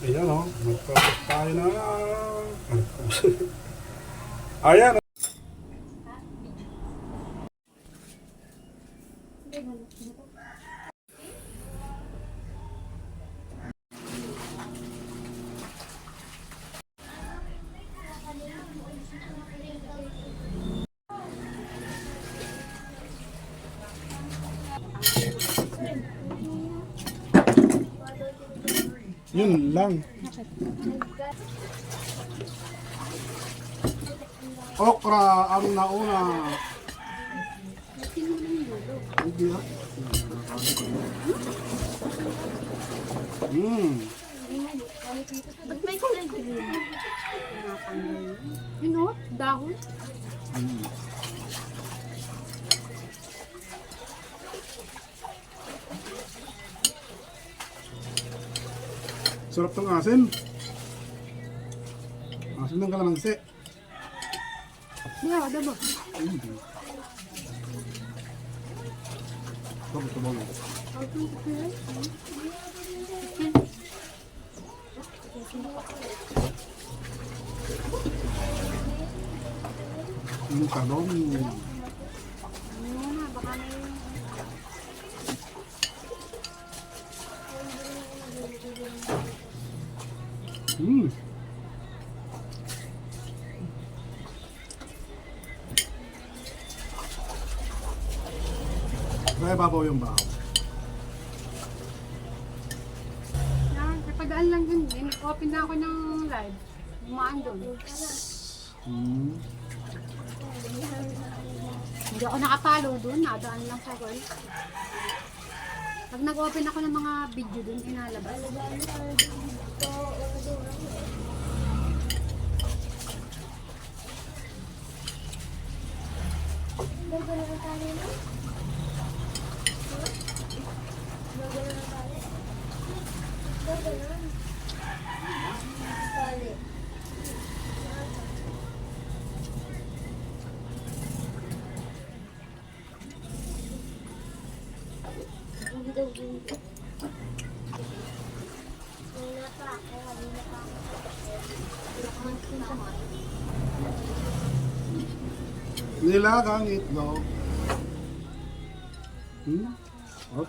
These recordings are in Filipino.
Ayan o, magpapos tayo na. Ayan o. Yun lang. Okra ang nauna. Hindi ha? Ba't may kulay green? Yun o, dahon. Sarap tong asim. Asim ng kalamansi. Hindi ako, dabo. Bakit ito ba? Yung talong. Ano na, baka may... Kaya babaw yung bahaw. Yan, kapagaan lang dun din. Open na ako ng live. Bumaan doon. Hindi ako nakapalo doon. Nadaan lang sa call. Pag nag-open ako ng mga video doon, inalabas. Nilagang itlog. Hop.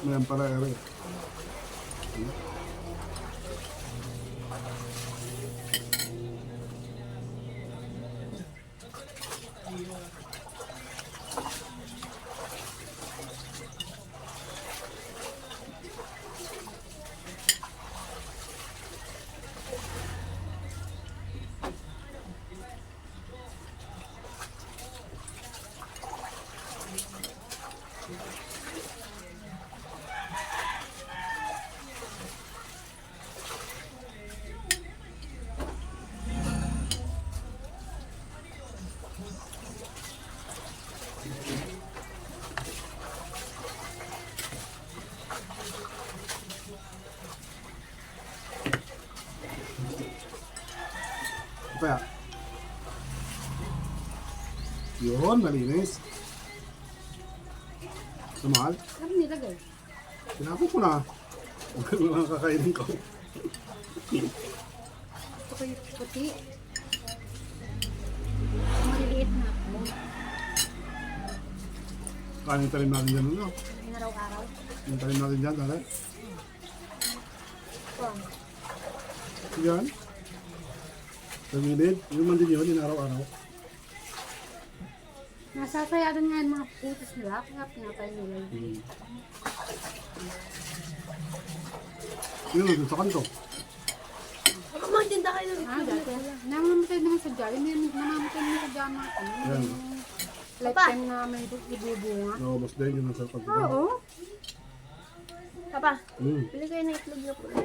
Ayan pala ere. Kaya. Yun, malinis. Sumahal. Ano nilagay? Tinapon ko na. Huwag ka lang kakainin ko. Gusto ko yung puti. Maliliit na ako. Kanin talim natin dyan, ano? Inaraw-araw. Yung talim natin dyan, dali. Kung. Yan. Sa gilid. Yung man din yun, inaraw-araw. Nasasayadan nga yung mga putis nila. Kaya pinatay nila. Yun, doon sa kanto. Magtinda kayo ng dati. Namamatay naman sa dyan. Namamatay naman sa dyan mga Yan. lifetime na may ibubunga. Naubos din yun sa pagkakas. Oo. Papa, Mm. bili kayo ng itlog na pula.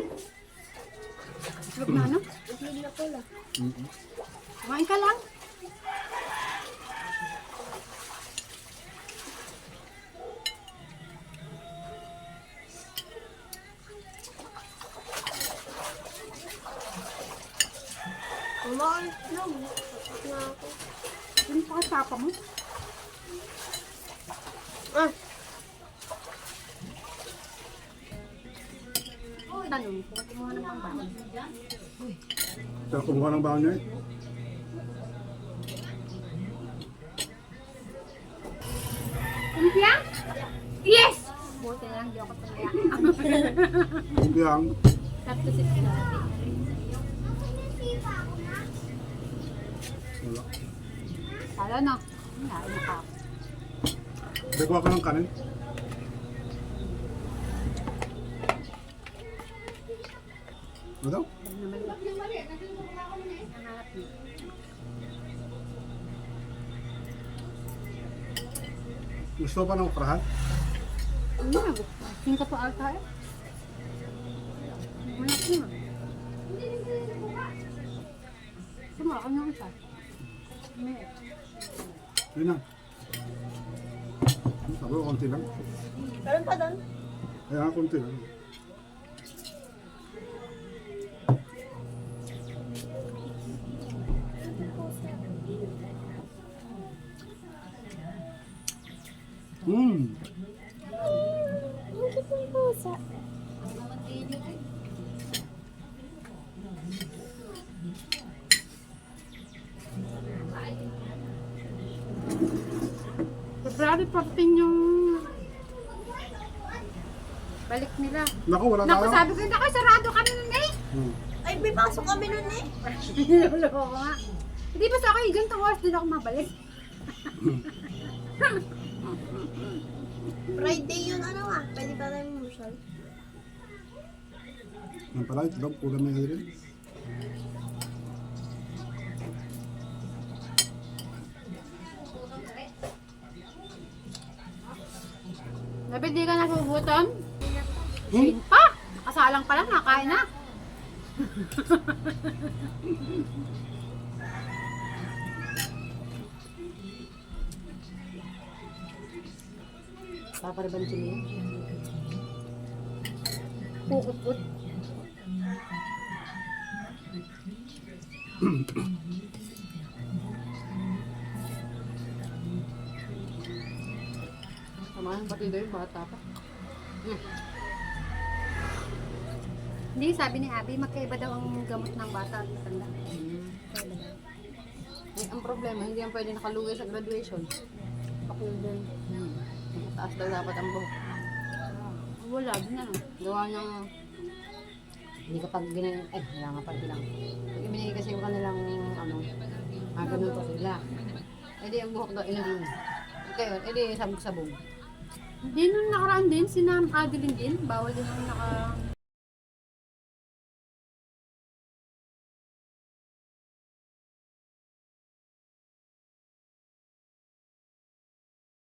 Itlog na ano? Itlog na pula. Kumain ka lang. Mama, itlog. Tapos na ako. Yun pa katapa mo. Ah, Tanong, kung kumuha ng pambaon. Siya kumuha ng baon niya eh. Kumpiyang? Yes! Buti na lang, di ako tumaya. Kumpiyang. Tapos si Sila. Wala. Sala na. Ay, naka. Kuha ka ng kanin. Ano daw? Dahil na maliit. Nangarap niya. Gusto pa ng ukrahan? Ano na? Singka pa alta eh. Malak na. Sumaka niyo isa. May. Yun na. Sabi ko, konti lang. meron pa doon. Kaya nga, konti lang. Ang cute ng pusa. February 14 yung balik nila. Naku, wala Naku, tayo. sabi ko, naku, sarado kami nun eh. Ay, may pasok kami nun eh. Niloloko ko nga. Hindi ba sa akin, ganitong oras din ako mabalik. Friday yun, ano ah. Pwede pa tayo mamusyal. Yan pala, itlog, kulang na yun rin. Sabi, di ka nagugutom? Hmm? Sin pa! Nakasalang pa lang, nakain na. Papariban sila yun. Pukot-put. Samahan pati daw yung bata pa. Hindi, sabi ni Abby, magkaiba daw ang gamot ng bata at matanda. Magkaiba daw. Eh, ang problema, hindi yan pwede nakalugay sa graduation. Pakul doon. Mataas daw dapat ang buhok. Wala, din na. Gawa niyang, hindi kapag ginang, wala nga pala lang. Pag ibinigay kasi yung kanilang, ganun pa sila. Eh di ang buhok daw, ilang, kayo, eh di sabog-sabog. Hindi nung nakaraan din, si Nam Adeline din, bawal din ang